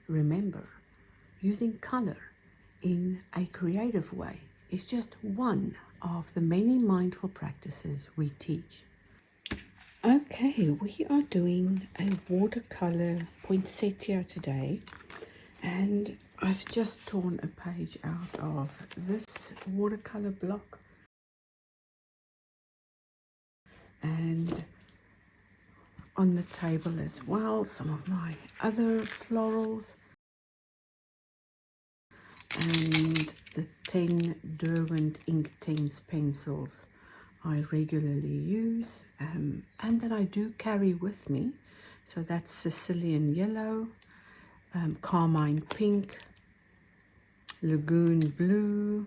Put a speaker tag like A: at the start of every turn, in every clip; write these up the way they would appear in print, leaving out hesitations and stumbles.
A: remember, using color in a creative way is just one of the many mindful practices we teach. Okay, we are doing a watercolor poinsettia today, and I've just torn a page out of this watercolor block, and on the table as well some of my other florals and the 10 Derwent Ink Tense pencils I regularly use and that I do carry with me. So that's Sicilian Yellow, Carmine Pink, Lagoon Blue,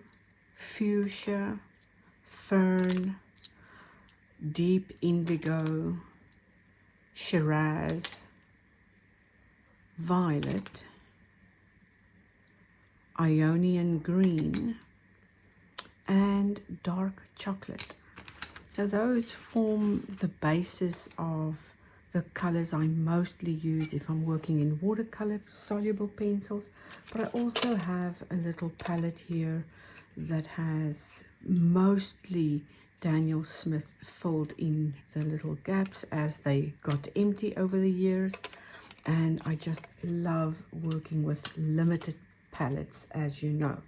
A: Fuchsia, Fern, Deep Indigo, Shiraz, Violet, Ionian Green, and Dark Chocolate. So those form the basis of the colors I mostly use if I'm working in watercolor soluble pencils. But I also have a little palette here that has mostly Daniel Smith filled in the little gaps as they got empty over the years. And I just love working with limited palettes, as you know.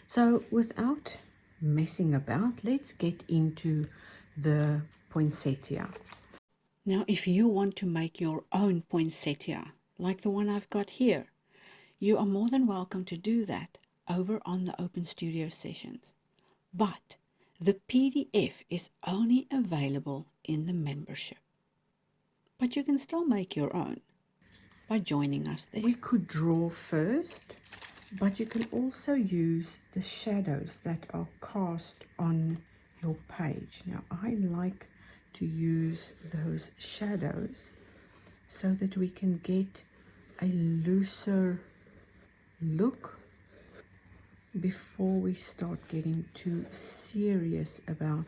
A: So without messing about, let's get into the poinsettia. Now, if you want to make your own poinsettia, like the one I've got here, you are more than welcome to do that over on the Open Studio sessions. But the PDF is only available in the membership. But you can still make your own by joining us there. We could draw first, but you can also use the shadows that are cast on your page. Now, I like to use those shadows so that we can get a looser look before we start getting too serious about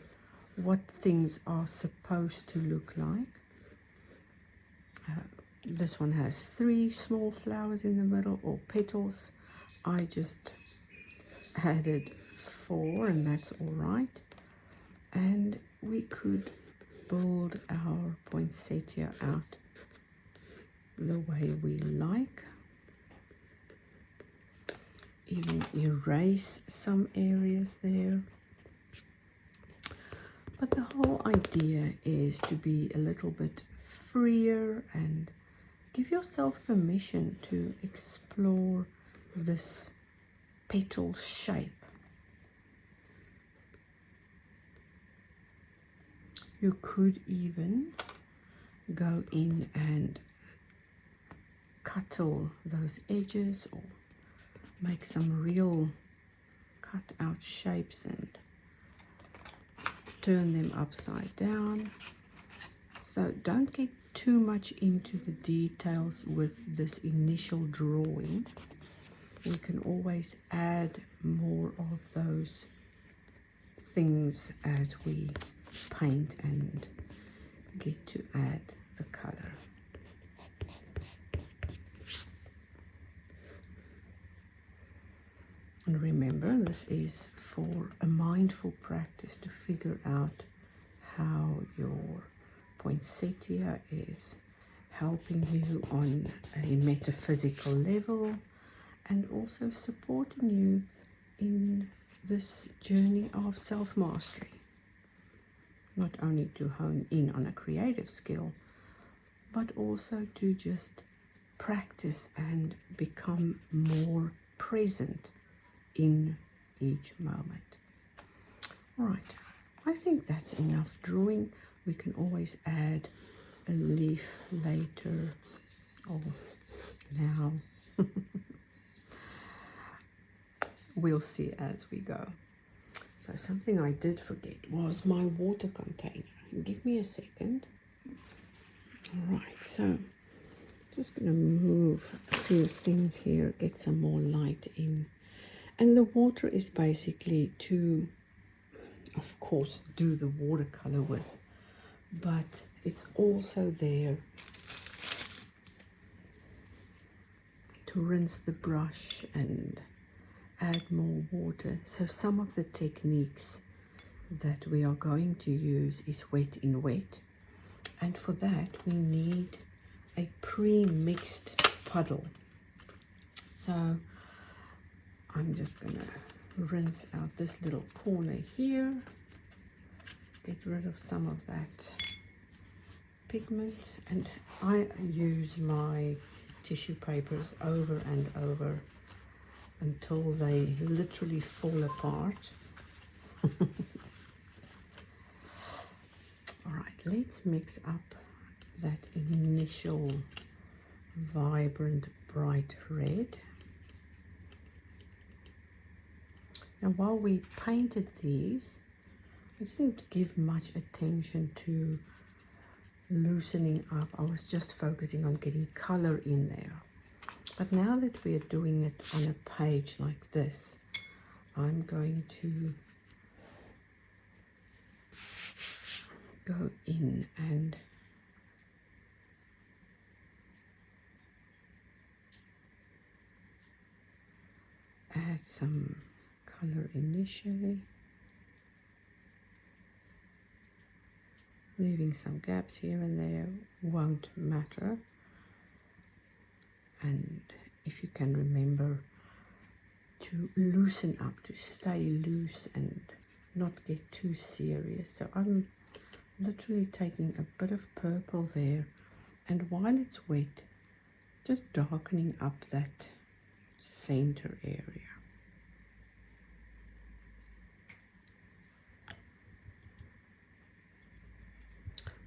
A: what things are supposed to look like. This one has 3 small flowers in the middle, or petals. I just added 4, and that's all right. And we could build our poinsettia out the way we like. Even erase some areas there. But the whole idea is to be a little bit freer and give yourself permission to explore this petal shape. You could even go in and cuttle those edges or make some real cut out shapes and turn them upside down. So don't get too much into the details with this initial drawing. We can always add more of those things as we paint and get to add the color. And remember, this is for a mindful practice to figure out how your poinsettia is helping you on a metaphysical level and also supporting you in this journey of self-mastery. Not only to hone in on a creative skill, but also to just practice and become more present in each moment. All right, I think that's enough drawing. We can always add a leaf later or now. We'll see as we go. So something I did forget was my water container. Give me a second. All right, so just going to move a few things here, get some more light in. And the water is basically to, of course, do the watercolor with, but it's also there rinse the brush and add more water. So some of the techniques that we are going to use is wet in wet, and for that we need a pre-mixed puddle. So I'm just gonna rinse out this little corner here, get rid of some of that pigment, and I use my tissue papers over and over until they literally fall apart. All right, let's mix up that initial vibrant bright red. Now while we painted these, I didn't give much attention to loosening up. I was just focusing on getting color in there. But now that we are doing it on a page like this, I'm going to go in and add some color initially, leaving some gaps here and there won't matter. And if you can remember to loosen up, to stay loose and not get too serious. So I'm literally taking a bit of purple there, and while it's wet, just darkening up that center area.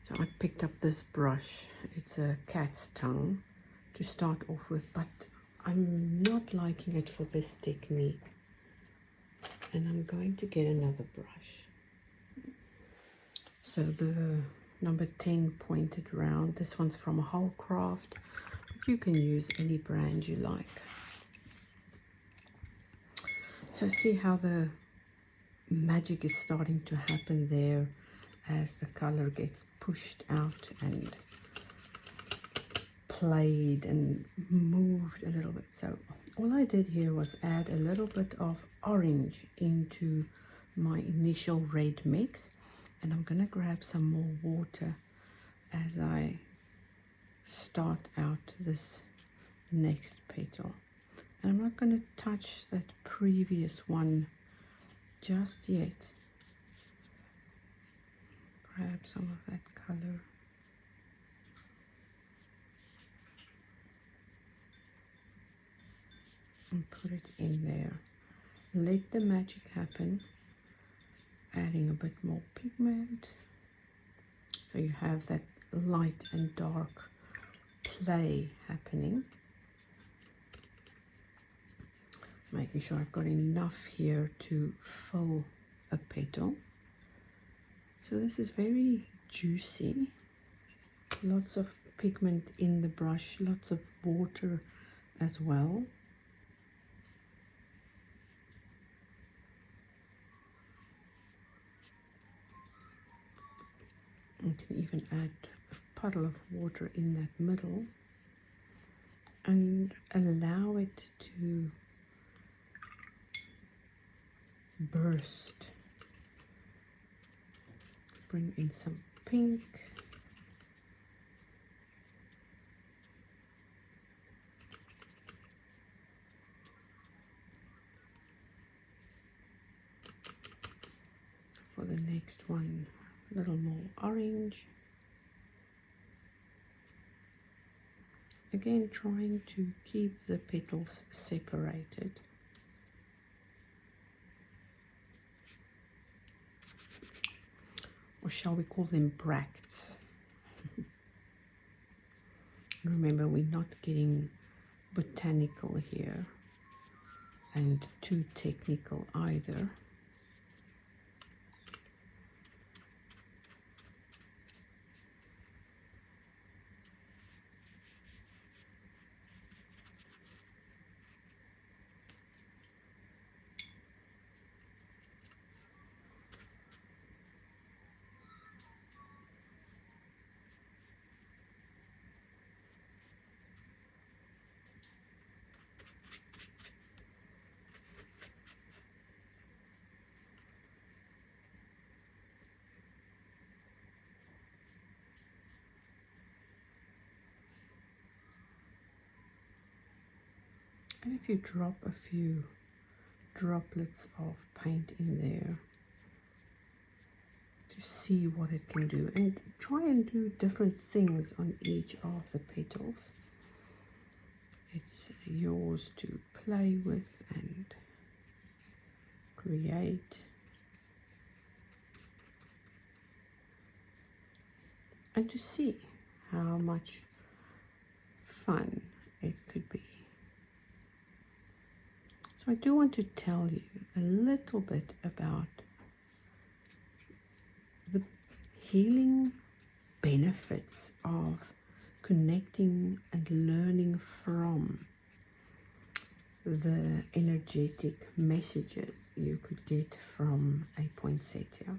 A: So I picked up this brush. It's a cat's tongue to start off with, but I'm not liking it for this technique, and I'm going to get another brush. So the number 10 pointed round, this one's from Holcraft, but you can use any brand you like. So see how the magic is starting to happen there as the color gets pushed out and played and moved a little bit. So all I did here was add a little bit of orange into my initial red mix, and I'm gonna grab some more water as I start out this next petal. And I'm not gonna touch that previous one just yet. Grab some of that color. And put it in there. Let the magic happen, adding a bit more pigment so you have that light and dark play happening. Making sure I've got enough here to fill a petal. So this is very juicy, lots of pigment in the brush, lots of water as well. You can even add a puddle of water in that middle and allow it to burst. Bring in some pink. For the next one, a little more orange. Again, trying to keep the petals separated. Or shall we call them bracts? Remember, we're not getting botanical here and too technical either. And if you drop a few droplets of paint in there to see what it can do, and try and do different things on each of the petals. It's yours to play with and create, and to see how much fun it could be. So I do want to tell you a little bit about the healing benefits of connecting and learning from the energetic messages you could get from a poinsettia.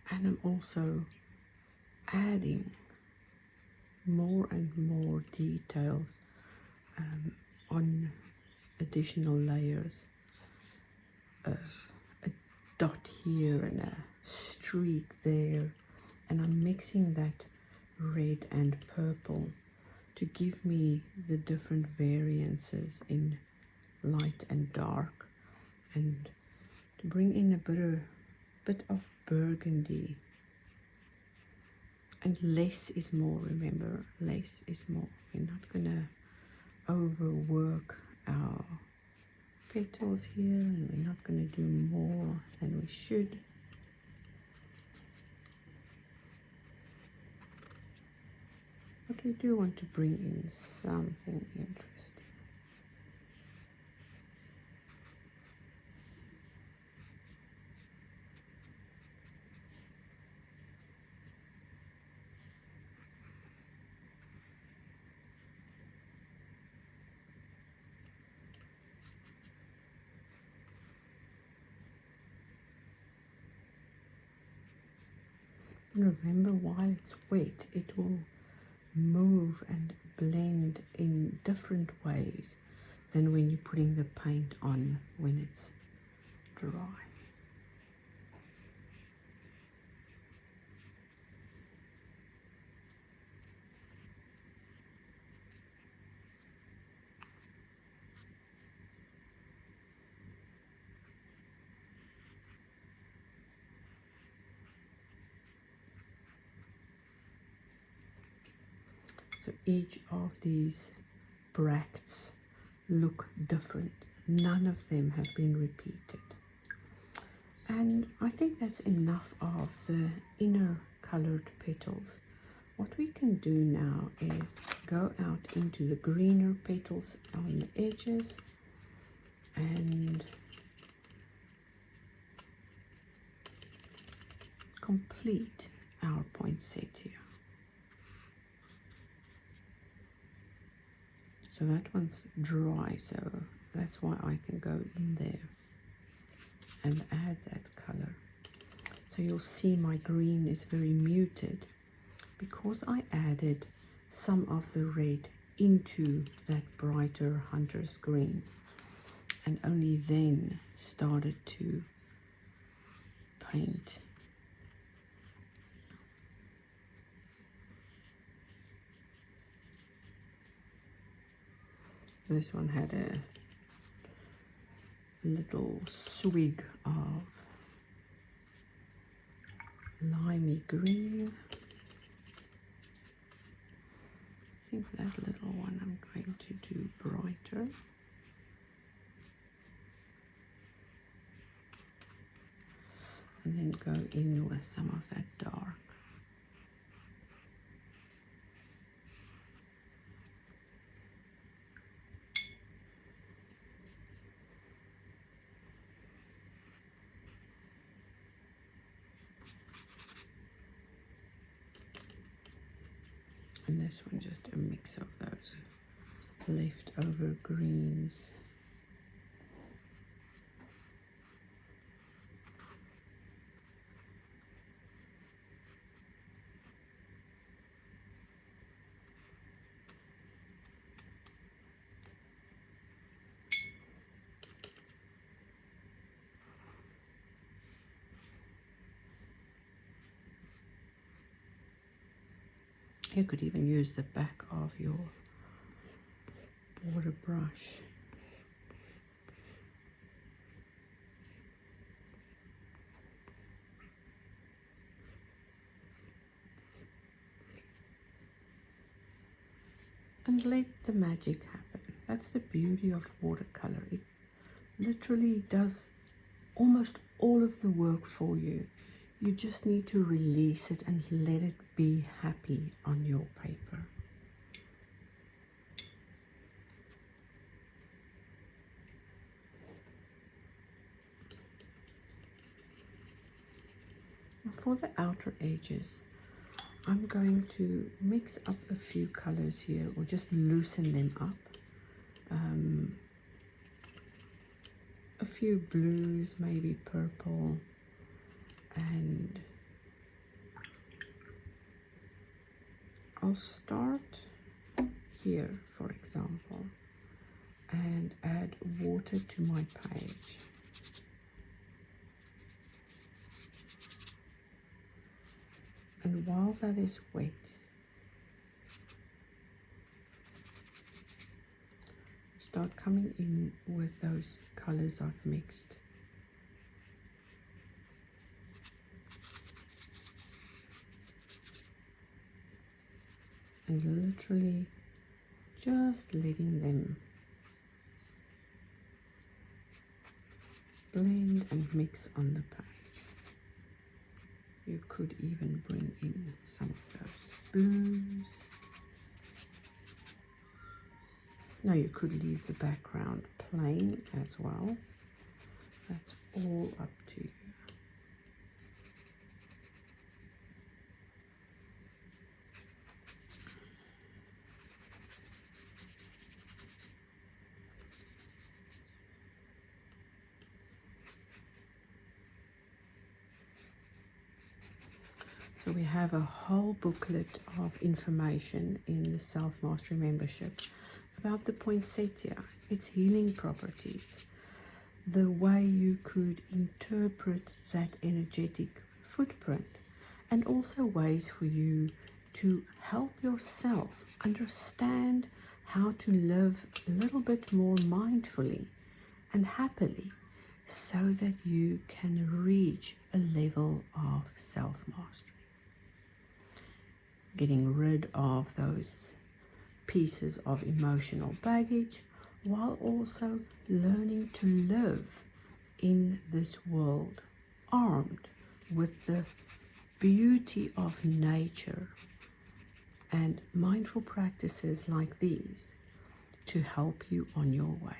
A: And I'm also adding more and more details on additional layers. A dot here and a streak there, and I'm mixing that red and purple to give me the different variances in light and dark, and to bring in a bit of burgundy. And less is more, remember, less is more. We're not gonna overwork our petals here, and we're not gonna do more than we should. But we do want to bring in something interesting. And remember, while it's wet, it will move and blend in different ways than when you're putting the paint on when it's dry. So each of these bracts look different. None of them have been repeated. And I think that's enough of the inner colored petals. What we can do now is go out into the greener petals on the edges and complete our poinsettia. So that one's dry, so that's why I can go in there and add that color. So you'll see my green is very muted because I added some of the red into that brighter hunter's green, and only then started to paint. This one had a little swig of limey green. I think that little one I'm going to do brighter. And then go in with some of that dark. And this one just a mix of those leftover greens. You could even use the back of your water brush. And let the magic happen. That's the beauty of watercolor. It literally does almost all of the work for you. You just need to release it and let it be happy on your paper. Now for the outer edges, I'm going to mix up a few colors here, or just loosen them up. A few blues, maybe purple, and I'll start here, for example, and add water to my page. And while that is wet, start coming in with those colors I've mixed. And literally just letting them blend and mix on the page. You could even bring in some of those blues. Now you could leave the background plain as well. That's all up to you. So we have a whole booklet of information in the Self-Mastery membership about the poinsettia, its healing properties, the way you could interpret that energetic footprint, and also ways for you to help yourself understand how to live a little bit more mindfully and happily, so that you can reach a level of self-mastery. Getting rid of those pieces of emotional baggage, while also learning to live in this world armed with the beauty of nature and mindful practices like these to help you on your way.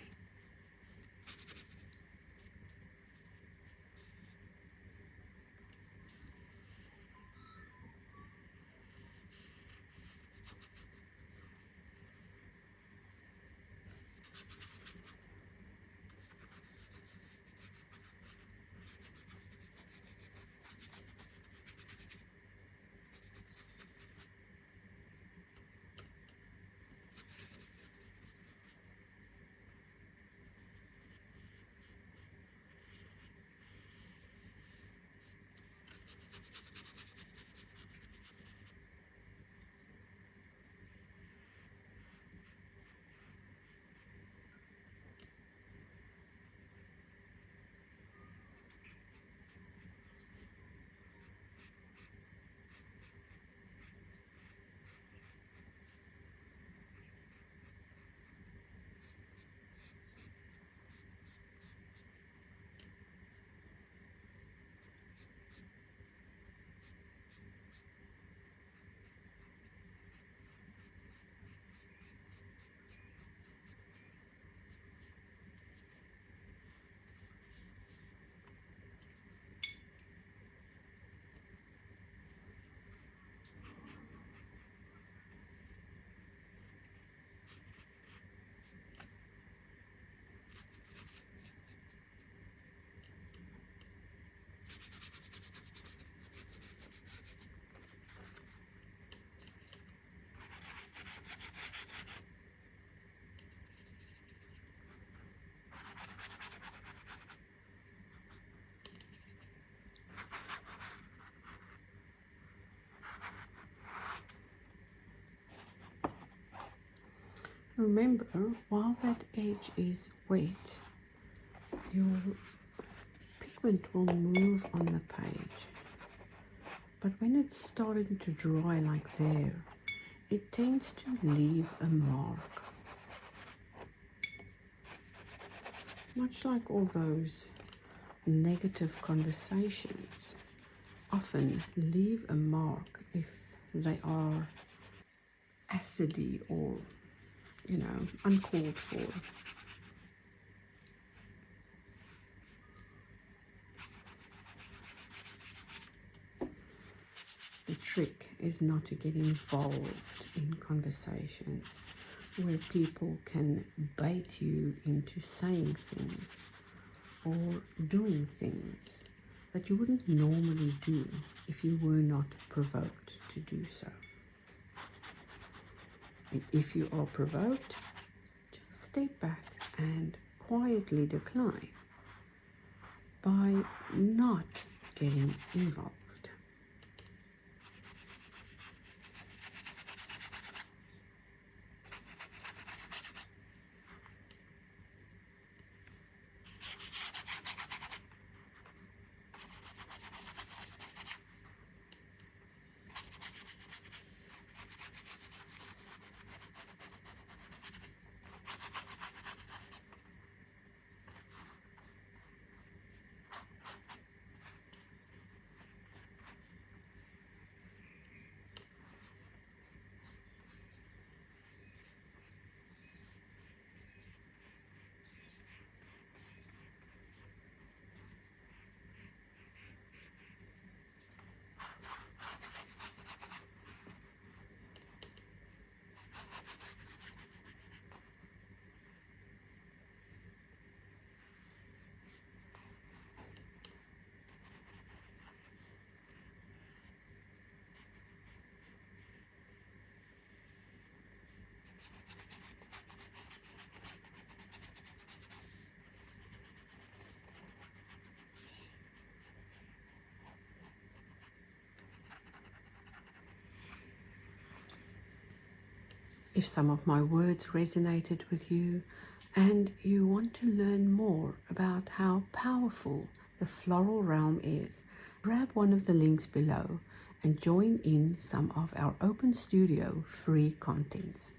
A: Remember, while that edge is wet, your pigment will move on the page. But when it's starting to dry like there, it tends to leave a mark. Much like all those negative conversations often leave a mark if they are acidy or, uncalled for. The trick is not to get involved in conversations where people can bait you into saying things or doing things that you wouldn't normally do if you were not provoked to do so. And if you are provoked, just step back and quietly decline by not getting involved. If some of my words resonated with you and you want to learn more about how powerful the floral realm is, grab one of the links below and join in some of our Open Studio free contents.